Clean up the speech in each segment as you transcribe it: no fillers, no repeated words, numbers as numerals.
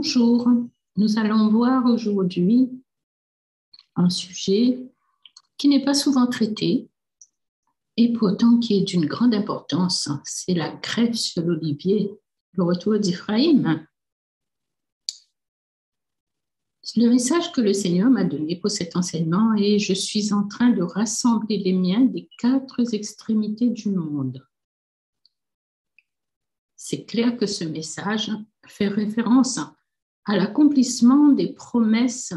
Bonjour, nous allons voir aujourd'hui un sujet qui n'est pas souvent traité et pourtant qui est d'une grande importance. C'est la grève sur l'olivier, le retour d'Éphraïm. Le message que le Seigneur m'a donné pour cet enseignement est « Je suis en train de rassembler les miens des 4 extrémités du monde ». C'est clair que ce message fait référence à l'accomplissement des promesses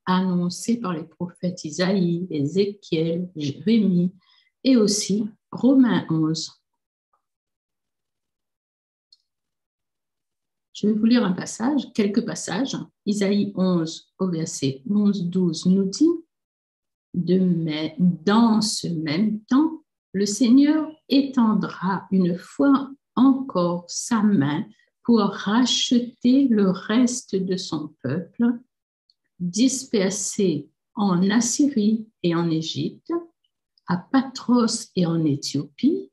annoncées par les prophètes Isaïe, Ézéchiel, Jérémie et aussi Romains 11. Je vais vous lire un passage, quelques passages. Isaïe 11 au verset 11-12 nous dit « Dans ce même temps, le Seigneur étendra une fois encore sa main pour racheter le reste de son peuple, dispersé en Assyrie et en Égypte, à Patros et en Éthiopie,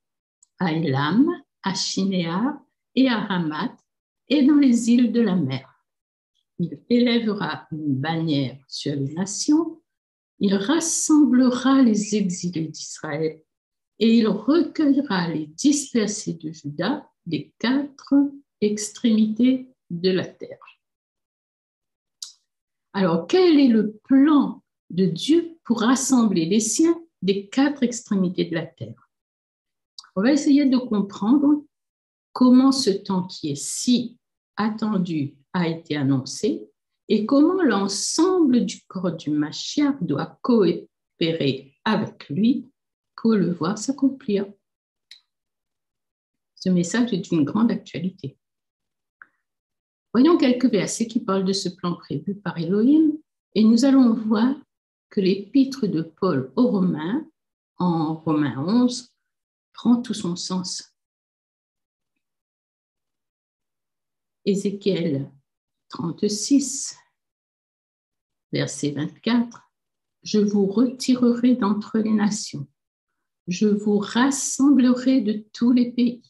à Élam, à Shinéar et à Hamath, et dans les îles de la mer. Il élèvera une bannière sur les nations, il rassemblera les exilés d'Israël et il recueillera les dispersés de Juda des 4 extrémités de la terre. » Alors, quel est le plan de Dieu pour rassembler les siens des 4 extrémités de la terre? On va essayer de comprendre comment ce temps qui est si attendu a été annoncé et comment l'ensemble du corps du Mashiach doit coopérer avec lui pour le voir s'accomplir. Ce message est d'une grande actualité. Voyons quelques versets qui parlent de ce plan prévu par Elohim et nous allons voir que l'épître de Paul aux Romains, en Romains 11, prend tout son sens. Ézéchiel 36, verset 24, « Je vous retirerai d'entre les nations, je vous rassemblerai de tous les pays,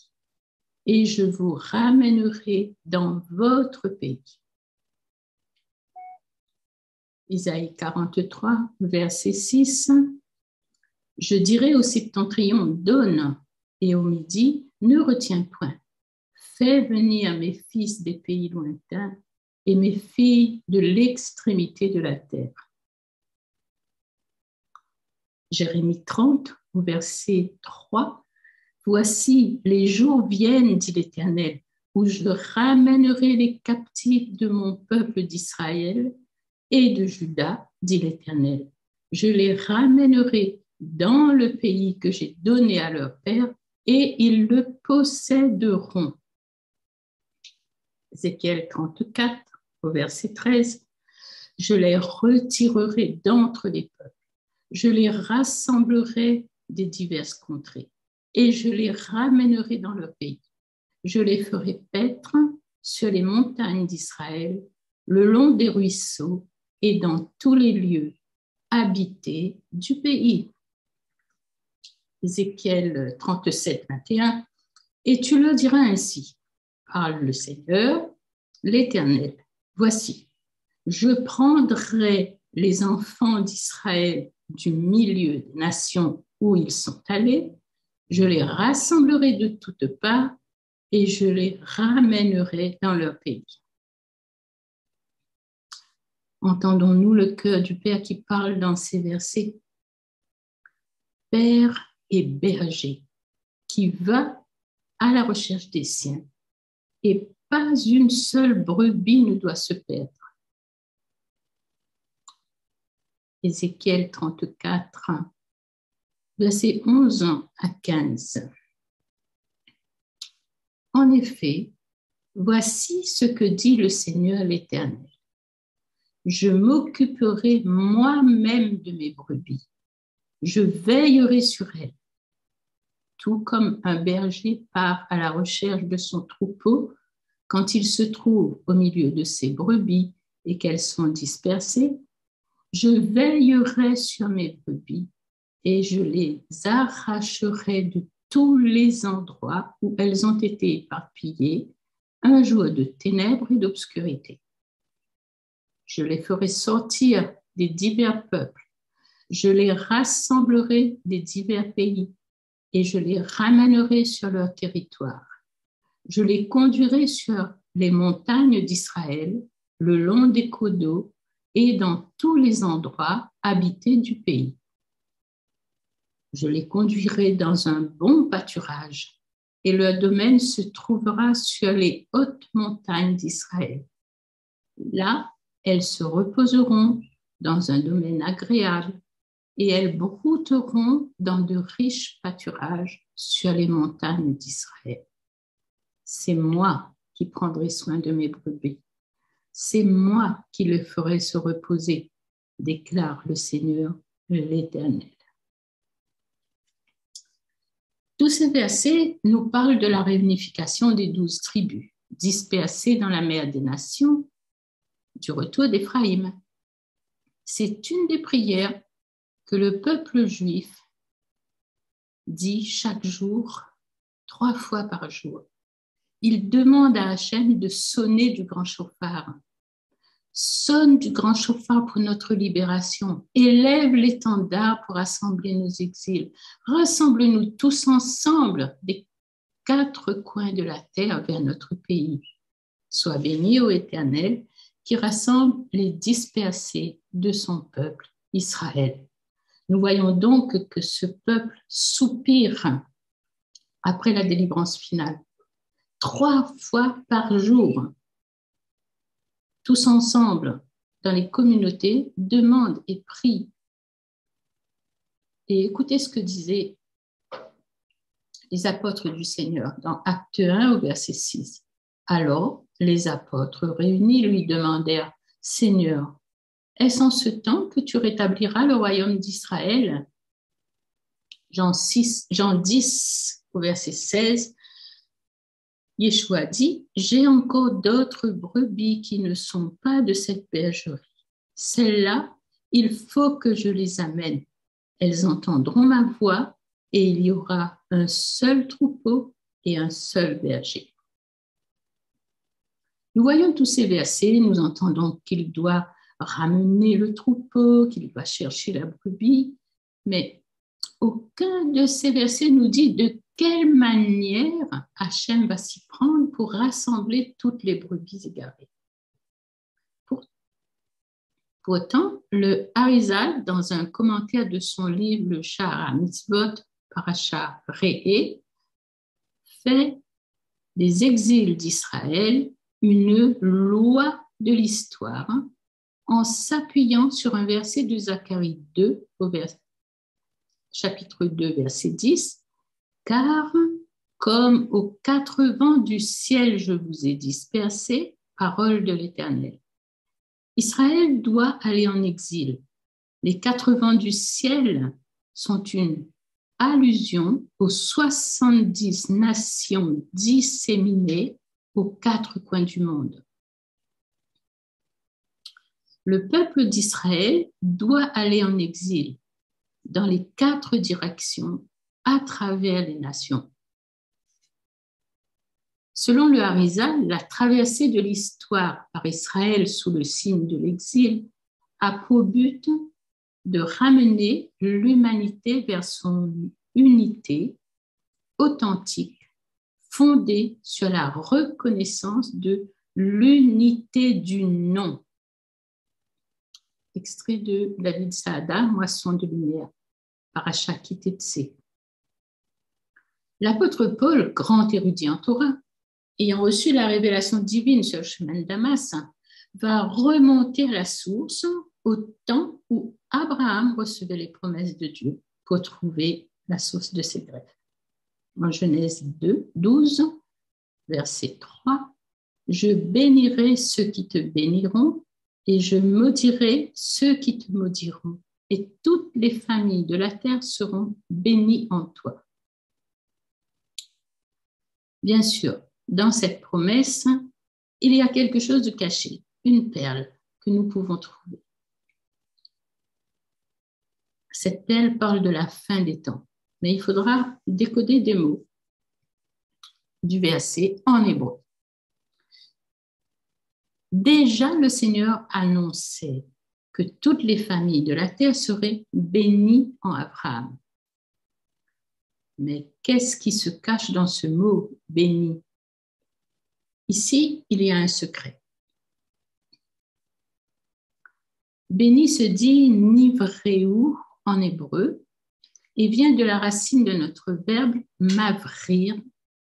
et je vous ramènerai dans votre pays. » Isaïe 43, verset 6, « Je dirai au septentrion, donne, et au midi, ne retiens point. Fais venir mes fils des pays lointains et mes filles de l'extrémité de la terre. » Jérémie 30, au verset 3, « Voici, les jours viennent, dit l'Éternel, où je ramènerai les captifs de mon peuple d'Israël et de Juda, dit l'Éternel. Je les ramènerai dans le pays que j'ai donné à leur père et ils le posséderont. » Ézéchiel 34, au verset 13, « Je les retirerai d'entre les peuples, je les rassemblerai des diverses contrées et je les ramènerai dans leur pays. Je les ferai paître sur les montagnes d'Israël, le long des ruisseaux et dans tous les lieux habités du pays. » Ézéchiel 37, 21, « Et tu leur diras ainsi, parle le Seigneur, l'Éternel, voici, je prendrai les enfants d'Israël du milieu des nations où ils sont allés, je les rassemblerai de toutes parts et je les ramènerai dans leur pays. » Entendons-nous le cœur du Père qui parle dans ces versets. Père et berger qui va à la recherche des siens et pas une seule brebis ne doit se perdre. Ézéchiel 34, versets 11 à 15. En effet, voici ce que dit le Seigneur l'Éternel. Je m'occuperai moi-même de mes brebis. Je veillerai sur elles. Tout comme un berger part à la recherche de son troupeau quand il se trouve au milieu de ses brebis et qu'elles sont dispersées, je veillerai sur mes brebis et je les arracherai de tous les endroits où elles ont été éparpillées, un jour de ténèbres et d'obscurité. Je les ferai sortir des divers peuples, je les rassemblerai des divers pays et je les ramènerai sur leur territoire. Je les conduirai sur les montagnes d'Israël, le long des cours d'eau et dans tous les endroits habités du pays. Je les conduirai dans un bon pâturage et leur domaine se trouvera sur les hautes montagnes d'Israël. Là, elles se reposeront dans un domaine agréable et elles brouteront dans de riches pâturages sur les montagnes d'Israël. C'est moi qui prendrai soin de mes brebis. C'est moi qui les ferai se reposer, déclare le Seigneur, l'Éternel. Tous ces versets nous parlent de la réunification des 12 tribus, dispersées dans la mer des nations, du retour d'Éphraïm. C'est une des prières que le peuple juif dit chaque jour, 3 fois par jour. Il demande à Hachem de sonner du grand chauffard. Sonne du grand chauffard pour notre libération. Élève l'étendard pour rassembler nos exils. Rassemble-nous tous ensemble des 4 coins de la terre vers notre pays. Sois béni, ô Éternel, qui rassemble les dispersés de son peuple, Israël. Nous voyons donc que ce peuple soupire après la délivrance finale. 3 fois par jour, tous ensemble, dans les communautés, demandent et prient. Et écoutez ce que disaient les apôtres du Seigneur dans Acte 1 au verset 6. Alors, les apôtres réunis lui demandèrent, « Seigneur, est-ce en ce temps que tu rétabliras le royaume d'Israël » Jean 10 au verset 16. Yeshua dit, « J'ai encore d'autres brebis qui ne sont pas de cette bergerie. Celles-là, il faut que je les amène. Elles entendront ma voix et il y aura un seul troupeau et un seul berger. » Nous voyons tous ces versets, nous entendons qu'il doit ramener le troupeau, qu'il doit chercher la brebis, mais aucun de ces versets nous dit de quelle manière Hachem va s'y prendre pour rassembler toutes les brebis égarées. Pourtant, le Harizal, dans un commentaire de son livre Le Sha'ar HaMitzvot, Parashat Re'eh, fait des exils d'Israël une loi de l'histoire en s'appuyant sur un verset de Zacharie 2, chapitre 2, verset 10, « Car comme aux 4 vents du ciel je vous ai dispersés, parole de l'Éternel. » Israël doit aller en exil. Les 4 vents du ciel sont une allusion aux 70 nations disséminées aux 4 coins du monde. Le peuple d'Israël doit aller en exil dans les 4 directions à travers les nations. Selon le Harizal, la traversée de l'histoire par Israël sous le signe de l'exil a pour but de ramener l'humanité vers son unité authentique, fondée sur la reconnaissance de l'unité du nom. Extrait de David Saada, Moisson de lumière, Parashat Kitetse. L'apôtre Paul, grand érudit en Torah, ayant reçu la révélation divine sur le chemin de Damas, va remonter à la source au temps où Abraham recevait les promesses de Dieu pour trouver la source de ses greffes. En Genèse 2, 12, verset 3, « Je bénirai ceux qui te béniront et je maudirai ceux qui te maudiront, et toutes les familles de la terre seront bénies en toi. » Bien sûr, dans cette promesse, il y a quelque chose de caché, une perle que nous pouvons trouver. Cette perle parle de la fin des temps, mais il faudra décoder des mots du verset en hébreu. déjà le Seigneur annonçait que toutes les familles de la terre seraient bénies en Abraham. Mais qu'est-ce qui se cache dans ce mot béni? Ici, il y a un secret. Béni se dit nivréou en hébreu et vient de la racine de notre verbe mavrir,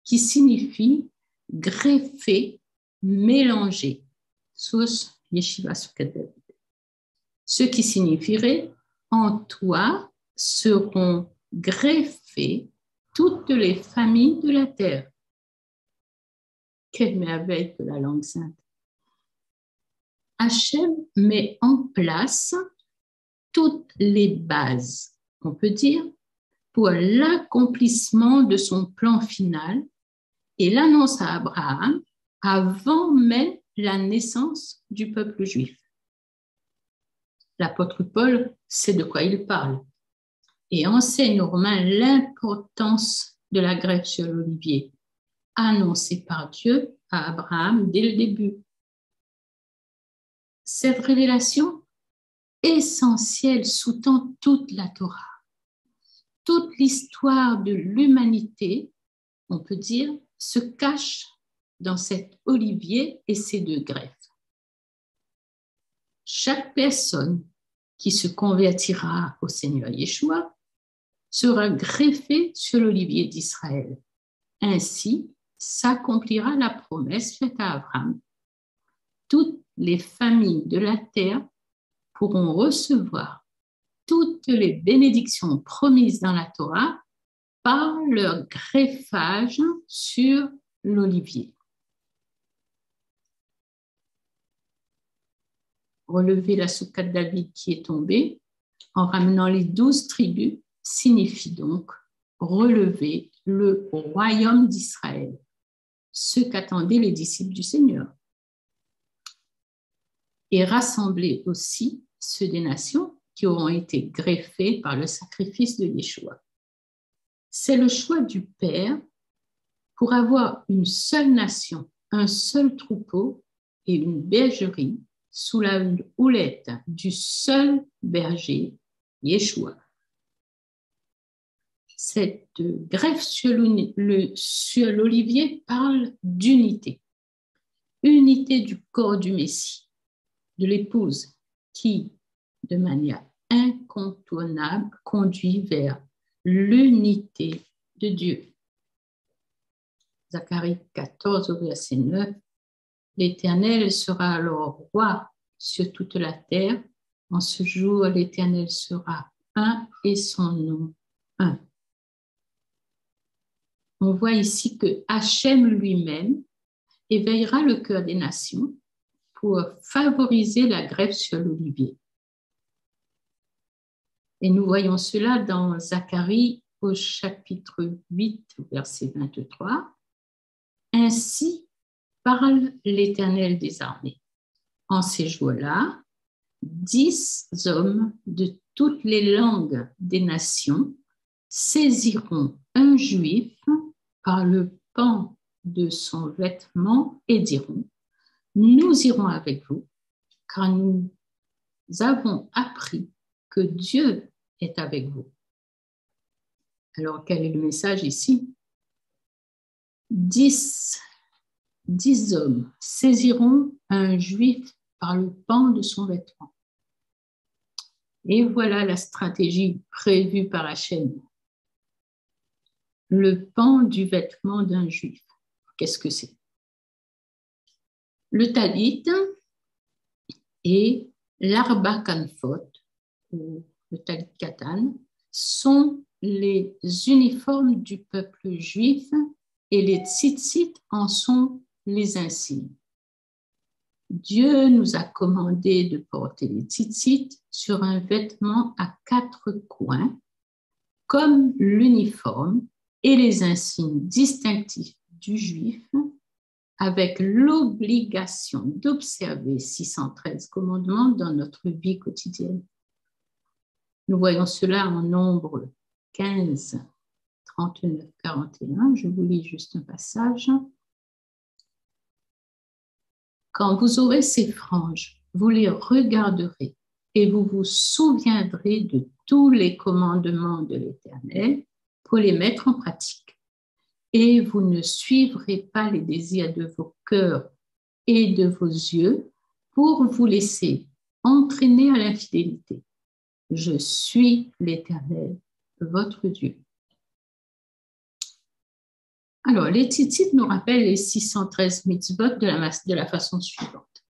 qui signifie greffer, mélanger. Source Yeshiva Sukkot. Ce qui signifierait en toi seront greffées toutes les familles de la terre. Quelle merveille que la langue sainte. Hachem met en place toutes les bases, on peut dire, pour l'accomplissement de son plan final et l'annonce à Abraham avant même la naissance du peuple juif. L'apôtre Paul sait de quoi il parle et enseigne aux Romains l'importance de la greffe sur l'olivier, annoncée par Dieu à Abraham dès le début. Cette révélation essentielle sous-tend toute la Torah, toute l'histoire de l'humanité, on peut dire, se cache dans cet olivier et ses deux greffes. Chaque personne qui se convertira au Seigneur Yeshua sera greffée sur l'olivier d'Israël. Ainsi s'accomplira la promesse faite à Abraham. Toutes les familles de la terre pourront recevoir toutes les bénédictions promises dans la Torah par leur greffage sur l'olivier. Relever la soukhat David qui est tombée en ramenant les 12 tribus signifie donc relever le royaume d'Israël, ce qu'attendaient les disciples du Seigneur, et rassembler aussi ceux des nations qui auront été greffés par le sacrifice de Yeshua. C'est le choix du Père pour avoir une seule nation, un seul troupeau et une bergerie sous la houlette du seul berger, Yeshua. Cette greffe sur l'olivier parle d'unité, unité du corps du Messie, de l'épouse qui, de manière incontournable, conduit vers l'unité de Dieu. Zacharie 14, verset 9. L'Éternel sera alors roi sur toute la terre. En ce jour, l'Éternel sera un et son nom un. On voit ici que Hachem lui-même éveillera le cœur des nations pour favoriser la greffe sur l'olivier. Et nous voyons cela dans Zacharie au chapitre 8, verset 23. Ainsi parle l'Éternel des armées. En ces jours-là, 10 hommes de toutes les langues des nations saisiront un juif par le pan de son vêtement et diront: nous irons avec vous, car nous avons appris que Dieu est avec vous. Alors, quel est le message ici? 10 hommes saisiront un juif par le pan de son vêtement. Et voilà la stratégie prévue par Hachem. Le pan du vêtement d'un juif. Qu'est-ce que c'est? Le talit et l'arba kanfot, ou le talit katan, sont les uniformes du peuple juif et les tzitzit en sont les insignes. Dieu nous a commandé de porter les tzitzit sur un vêtement à 4 coins, comme l'uniforme et les insignes distinctifs du juif, avec l'obligation d'observer 613 commandements dans notre vie quotidienne. Nous voyons cela en Nombre 15, 39, 41. Je vous lis juste un passage. Quand vous aurez ces franges, vous les regarderez et vous vous souviendrez de tous les commandements de l'Éternel pour les mettre en pratique. Et vous ne suivrez pas les désirs de vos cœurs et de vos yeux pour vous laisser entraîner à l'infidélité. Je suis l'Éternel, votre Dieu. Alors, les tzitzit nous rappellent les 613 mitzvot de la façon suivante.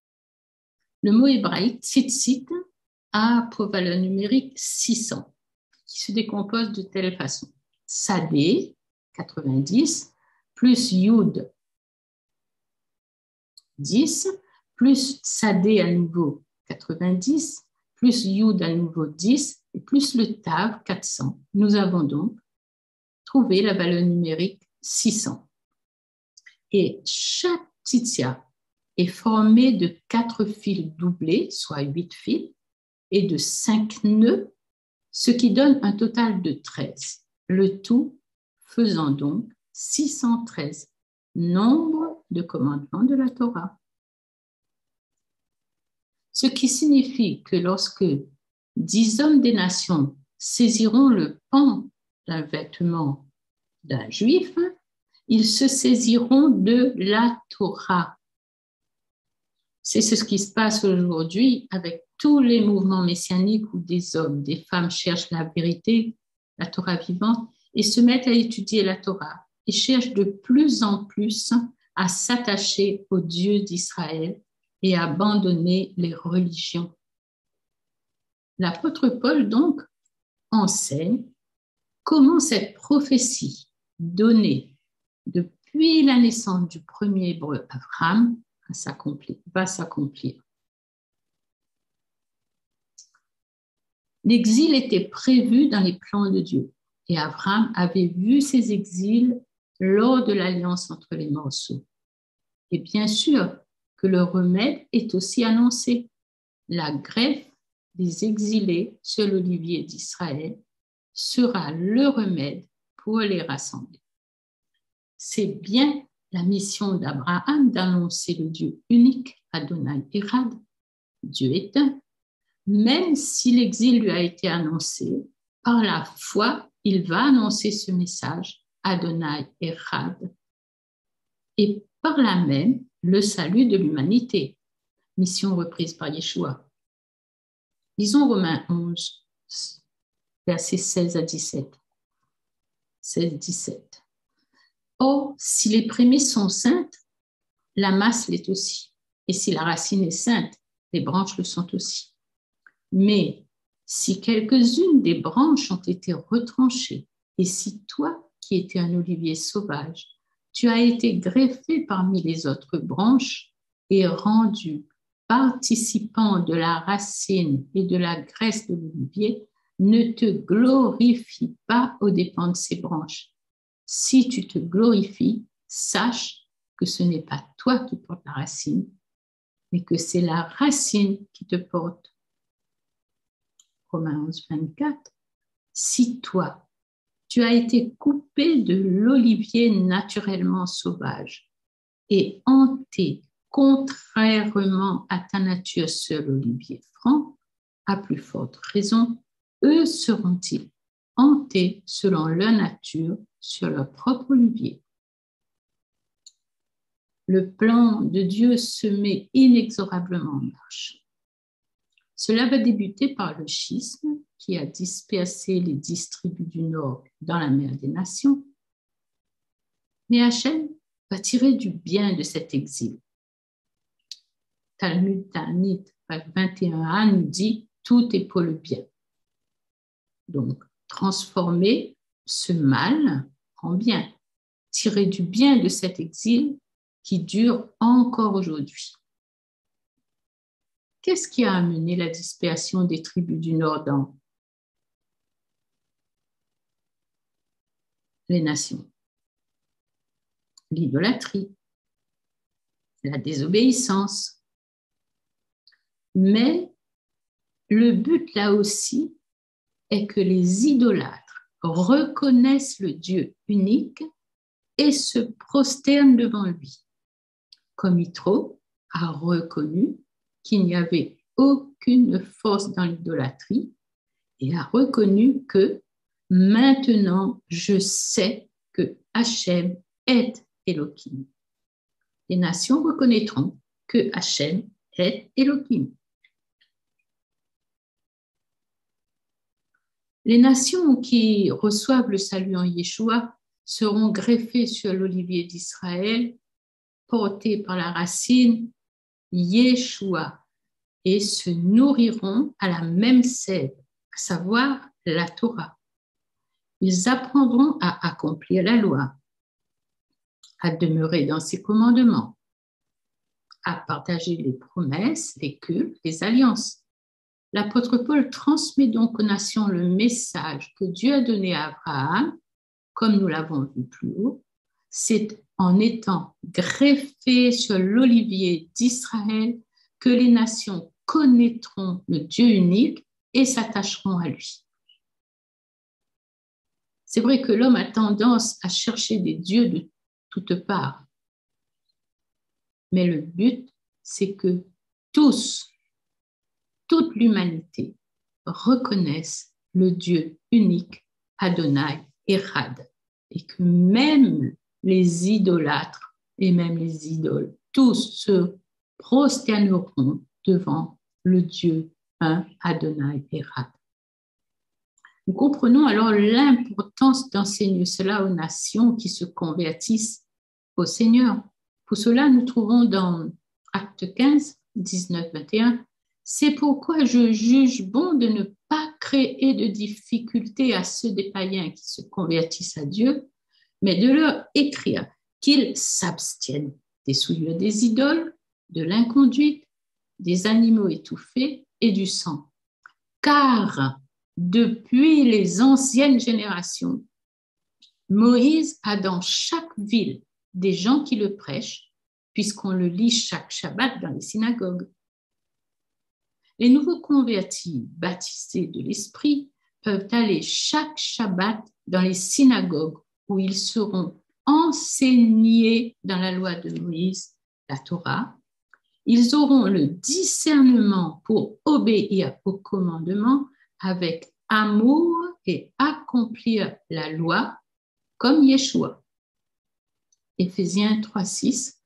Le mot hébraïque tzitzit a pour valeur numérique 600, qui se décompose de telle façon. Sadé, 90, plus Yud, 10, plus Sadé à nouveau, 90, plus Yud à nouveau, 10, et plus le Tav, 400. Nous avons donc trouvé la valeur numérique 600. Et chaque tzitzia est formé de 4 fils doublés, soit 8 fils, et de 5 nœuds, ce qui donne un total de 13. Le tout faisant donc 613, nombre de commandements de la Torah. Ce qui signifie que lorsque 10 hommes des nations saisiront le pan d'un vêtement d'un juif, ils se saisiront de la Torah. C'est ce qui se passe aujourd'hui avec tous les mouvements messianiques où des hommes, des femmes cherchent la vérité, la Torah vivante, et se mettent à étudier la Torah et cherchent de plus en plus à s'attacher au Dieu d'Israël et à abandonner les religions. L'apôtre Paul, donc, enseigne comment cette prophétie donnée depuis la naissance du premier hébreu Abraham va s'accomplir. L'exil était prévu dans les plans de Dieu et Abraham avait vu ces exils lors de l'alliance entre les morceaux. Et bien sûr que le remède est aussi annoncé. La greffe des exilés sur l'olivier d'Israël sera le remède pour les rassembler. C'est bien la mission d'Abraham d'annoncer le Dieu unique, Adonai Echad, Dieu est un. Même si l'exil lui a été annoncé, par la foi, il va annoncer ce message, Adonai Echad, et par là même le salut de l'humanité, mission reprise par Yeshua. Lisons Romains 11, versets 16 à 17. 16-17. Or, si les prémices sont saintes, la masse l'est aussi. Et si la racine est sainte, les branches le sont aussi. Mais si quelques-unes des branches ont été retranchées, et si toi, qui étais un olivier sauvage, tu as été greffé parmi les autres branches et rendu participant de la racine et de la graisse de l'olivier, ne te glorifie pas aux dépens de ces branches. Si tu te glorifies, sache que ce n'est pas toi qui portes la racine, mais que c'est la racine qui te porte. Romains 11, 24. Si toi, tu as été coupé de l'olivier naturellement sauvage et hanté contrairement à ta nature sur l'olivier franc, à plus forte raison, eux seront-ils hantés selon leur nature sur leur propre olivier. Le plan de Dieu se met inexorablement en marche. Cela va débuter par le schisme qui a dispersé les 10 tribus du Nord dans la mer des nations. Mais Hachem va tirer du bien de cet exil. Talmud Ta'anit, page 21a, nous dit « Tout est pour le bien ». Donc, transformer ce mal en bien, tirer du bien de cet exil qui dure encore aujourd'hui. Qu'est-ce qui a amené la dispersion des tribus du Nord dans les nations? L'idolâtrie, la désobéissance. Mais le but là aussi est que les idolâtres reconnaissent le Dieu unique et se prosternent devant lui. Comme Yitro, a reconnu qu'il n'y avait aucune force dans l'idolâtrie et a reconnu que maintenant je sais que Hachem est Elohim. Les nations reconnaîtront que Hachem est Elohim. Les nations qui reçoivent le salut en Yeshua seront greffées sur l'olivier d'Israël, porté par la racine Yeshua, et se nourriront à la même sève, à savoir la Torah. Ils apprendront à accomplir la loi, à demeurer dans ses commandements, à partager les promesses, les cultes, les alliances. L'apôtre Paul transmet donc aux nations le message que Dieu a donné à Abraham, comme nous l'avons vu plus haut. C'est en étant greffés sur l'olivier d'Israël que les nations connaîtront le Dieu unique et s'attacheront à lui. C'est vrai que l'homme a tendance à chercher des dieux de toutes parts, mais le but, c'est que tous, toute l'humanité, reconnaissent le Dieu unique, Adonai Echad, et que même les idolâtres et même les idoles, tous se prosterneront devant le Dieu un, Adonai Echad. Nous comprenons alors l'importance d'enseigner cela aux nations qui se convertissent au Seigneur. Pour cela, nous trouvons dans Acte 15, 19-21, « C'est pourquoi je juge bon de ne pas créer de difficultés à ceux des païens qui se convertissent à Dieu, mais de leur écrire qu'ils s'abstiennent des souillures des idoles, de l'inconduite, des animaux étouffés et du sang. Car depuis les anciennes générations, Moïse a dans chaque ville des gens qui le prêchent, puisqu'on le lit chaque Shabbat dans les synagogues. Les nouveaux convertis baptisés de l'Esprit peuvent aller chaque Shabbat dans les synagogues où ils seront enseignés dans la loi de Moïse, la Torah. Ils auront le discernement pour obéir au commandement avec amour et accomplir la loi comme Yeshua. Éphésiens 3,6.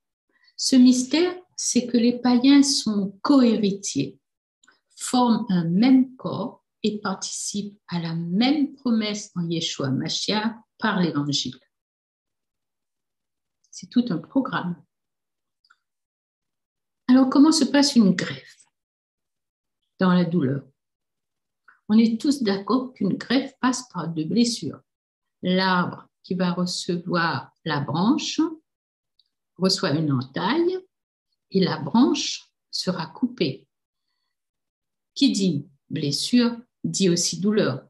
Ce mystère, c'est que les païens sont cohéritiers, forment un même corps et participent à la même promesse en Yeshua Mashiach par l'Évangile. C'est tout un programme. Alors, comment se passe une greffe dans la douleur? On est tous d'accord qu'une greffe passe par deux blessures. L'arbre qui va recevoir la branche reçoit une entaille et la branche sera coupée. Qui dit blessure dit aussi douleur.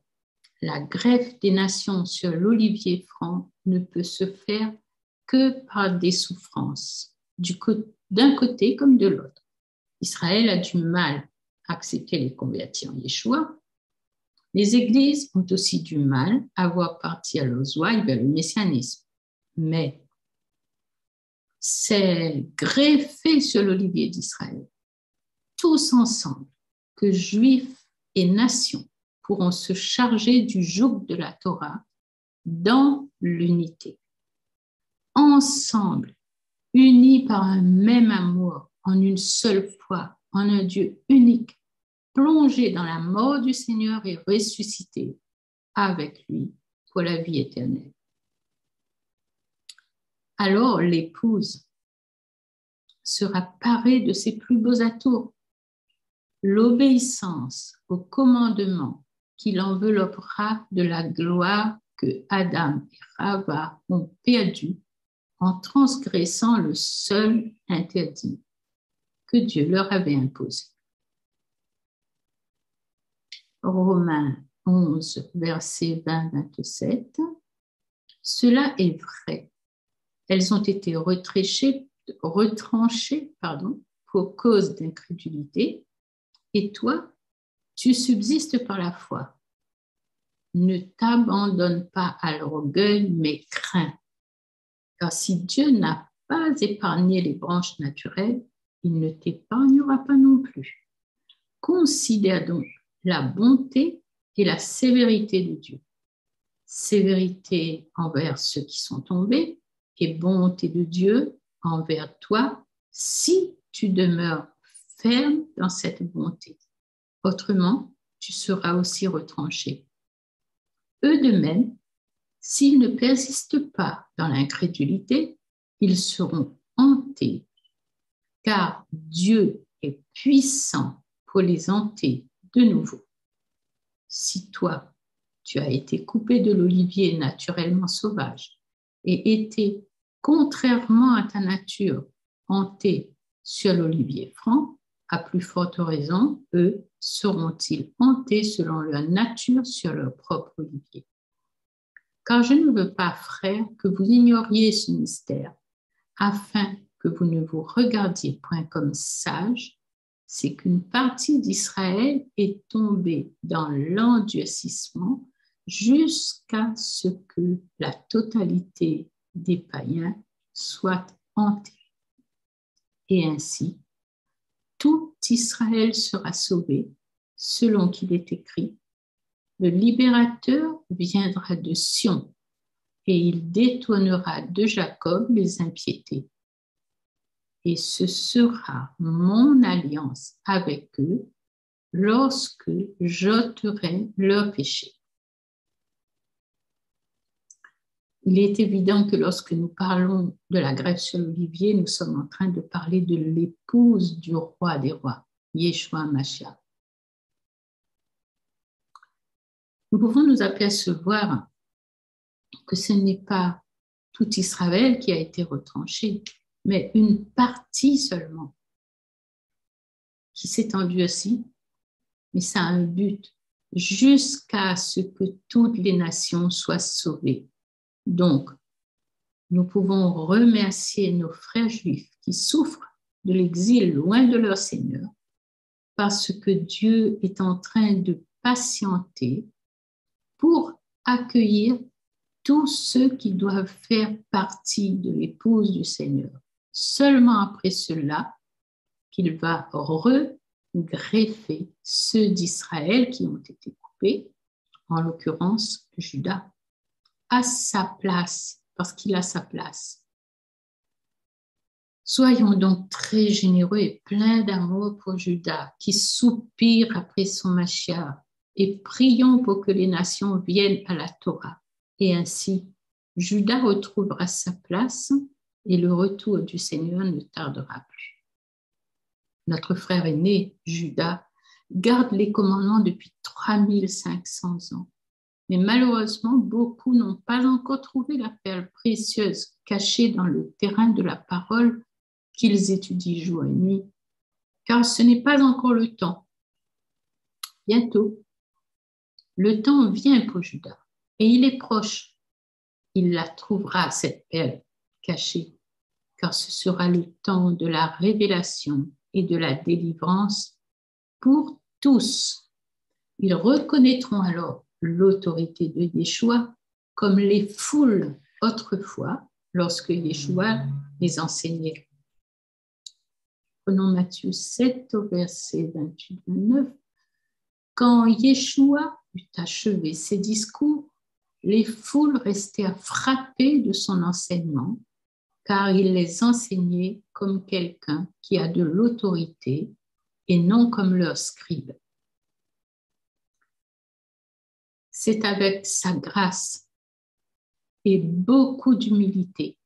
La greffe des nations sur l'olivier franc ne peut se faire que par des souffrances, d'un côté comme de l'autre. Israël a du mal à accepter les convertis en Yeshua. Les églises ont aussi du mal à voir partir leurs ouailles vers le messianisme. Mais c'est greffé sur l'olivier d'Israël, tous ensemble, que Juifs et nations pourront se charger du joug de la Torah dans l'unité. Ensemble, unis par un même amour, en une seule foi, en un Dieu unique, plongés dans la mort du Seigneur et ressuscités avec lui pour la vie éternelle. Alors l'épouse sera parée de ses plus beaux atours. L'obéissance au commandement qui l'enveloppera de la gloire que Adam et Rava ont perdue en transgressant le seul interdit que Dieu leur avait imposé. Romains 11, versets 20-27. Cela est vrai. Elles ont été retranchées pour cause d'incrédulité, et toi, tu subsistes par la foi. Ne t'abandonne pas à l'orgueil, mais crains. Car si Dieu n'a pas épargné les branches naturelles, il ne t'épargnera pas non plus. Considère donc la bonté et la sévérité de Dieu. Sévérité envers ceux qui sont tombés et bonté de Dieu envers toi si tu demeures ferme dans cette bonté. Autrement, tu seras aussi retranché. Eux de même, s'ils ne persistent pas dans l'incrédulité, ils seront hantés, car Dieu est puissant pour les hanter de nouveau. Si toi, tu as été coupé de l'olivier naturellement sauvage et été, contrairement à ta nature, hanté sur l'olivier franc, à plus forte raison, eux seront-ils hantés selon leur nature sur leur propre olivier. Car je ne veux pas, frères, que vous ignoriez ce mystère, afin que vous ne vous regardiez point comme sages, c'est qu'une partie d'Israël est tombée dans l'endurcissement jusqu'à ce que la totalité des païens soit hantée. Et ainsi, tout Israël sera sauvé, selon qu'il est écrit, le libérateur viendra de Sion et il détournera de Jacob les impiétés. Et ce sera mon alliance avec eux lorsque j'ôterai leurs péchés. Il est évident que lorsque nous parlons de la grève sur l'olivier, nous sommes en train de parler de l'épouse du roi des rois, Yeshua Mashiach. Nous pouvons nous apercevoir que ce n'est pas tout Israël qui a été retranché, mais une partie seulement qui s'est endurcie, mais ça a un but, jusqu'à ce que toutes les nations soient sauvées. Donc, nous pouvons remercier nos frères juifs qui souffrent de l'exil loin de leur Seigneur, parce que Dieu est en train de patienter pour accueillir tous ceux qui doivent faire partie de l'épouse du Seigneur. Seulement après cela, qu'il va regreffer ceux d'Israël qui ont été coupés, en l'occurrence Juda, à sa place, parce qu'il a sa place. Soyons donc très généreux et pleins d'amour pour Juda, qui soupire après son Mashiach, et prions pour que les nations viennent à la Torah. Et ainsi, Juda retrouvera sa place et le retour du Seigneur ne tardera plus. Notre frère aîné, Juda, garde les commandements depuis 3500 ans. Mais malheureusement, beaucoup n'ont pas encore trouvé la perle précieuse cachée dans le terrain de la parole qu'ils étudient jour et nuit, car ce n'est pas encore le temps. Bientôt, le temps vient pour Juda et il est proche. Il la trouvera, cette perle cachée, car ce sera le temps de la révélation et de la délivrance pour tous. Ils reconnaîtront alors l'autorité de Yeshua comme les foules autrefois lorsque Yeshua les enseignait. Prenons Matthieu 7 au verset 28-29. Quand Yeshua eut achevé ses discours, les foules restèrent frappées de son enseignement, car il les enseignait comme quelqu'un qui a de l'autorité et non comme leurs scribes. C'est avec sa grâce et beaucoup d'humilité,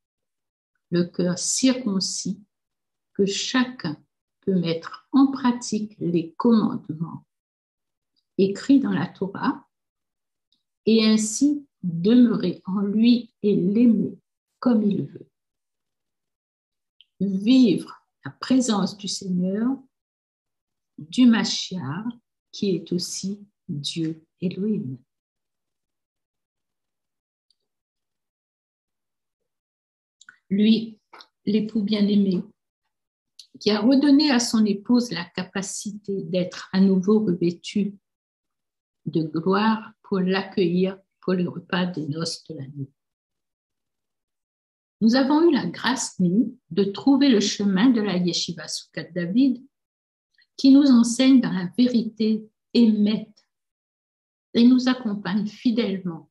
le cœur circoncis, que chacun peut mettre en pratique les commandements écrits dans la Torah et ainsi demeurer en lui et l'aimer comme il veut. Vivre la présence du Seigneur, du Mashiach, qui est aussi Dieu Elohim. Lui, l'époux bien-aimé, qui a redonné à son épouse la capacité d'être à nouveau revêtue de gloire pour l'accueillir pour le repas des noces de la nuit. Nous avons eu la grâce, nous, de trouver le chemin de la Yeshiva Soukat David, qui nous enseigne dans la vérité émette et nous accompagne fidèlement.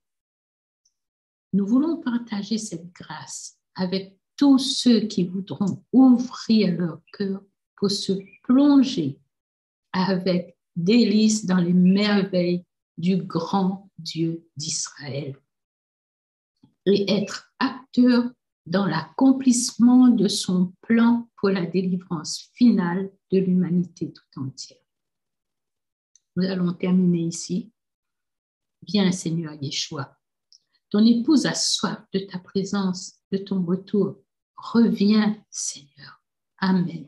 Nous voulons partager cette grâce avec tous ceux qui voudront ouvrir leur cœur pour se plonger avec délice dans les merveilles du grand Dieu d'Israël et être acteurs dans l'accomplissement de son plan pour la délivrance finale de l'humanité tout entière. Nous allons terminer ici. Viens, Seigneur Yeshua. Ton épouse a soif de ta présence, de ton retour. Reviens, Seigneur. Amen.